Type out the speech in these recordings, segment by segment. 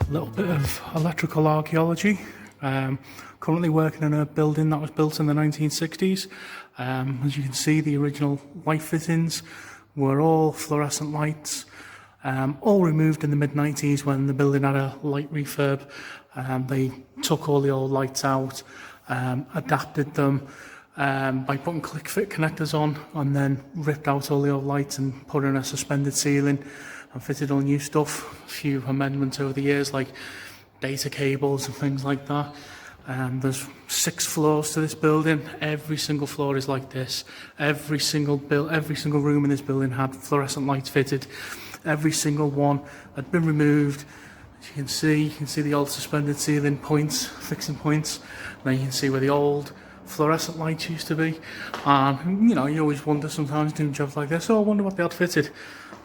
A little bit of electrical archaeology. Currently working in a building that was built in the 1960s. As you can see, the original light fittings were all fluorescent lights, all removed in the mid-90s when the building had a light refurb. They took all the old lights out, adapted them by putting click fit connectors on, and then ripped out all the old lights and put in a suspended ceiling and fitted all new stuff. A few amendments over the years, like data cables and things like that. There's 6 floors to this building. Every single floor is like this. Every single room in this building had fluorescent lights fitted. Every single one had been removed. As you can see the old suspended ceiling points, fixing points. Then you can see where the old fluorescent lights used to be. And you know, you always wonder sometimes doing jobs like this, oh, I wonder what they had fitted.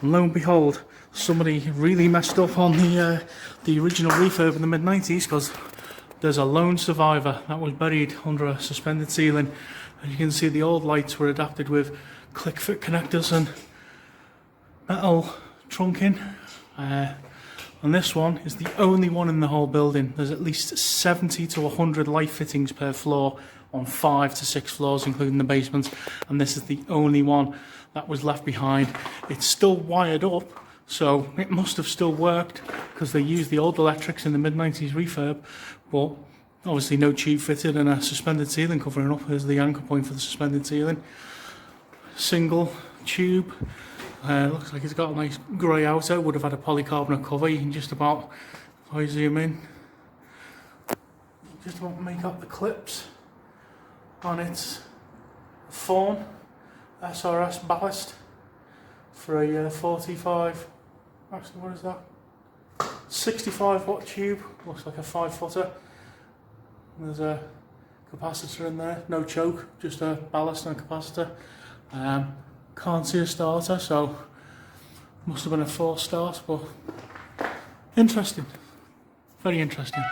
And lo and behold, somebody really messed up on the original refurb in the mid-90s, because there's a lone survivor that was buried under a suspended ceiling. And you can see the old lights were adapted with click fit connectors and metal trunking. And this one is the only one in the whole building. There's at least 70 to 100 light fittings per floor on 5 to 6 floors, including the basements. And this is the only one that was left behind. It's still wired up, so it must have still worked, because they used the old electrics in the mid-90s refurb, but obviously no tube fitted and a suspended ceiling covering up. Here's the anchor point for the suspended ceiling. Single tube. Looks like it's got a nice grey outer. Would have had a polycarbonate cover. You can just about, if I zoom in, just about make up the clips on its Fawn SRS ballast for a 45, actually what is that, 65 watt tube. Looks like a 5-footer. There's a capacitor in there, no choke, just a ballast and a capacitor. Can't see a starter, so must have been a forced start, but interesting, very interesting.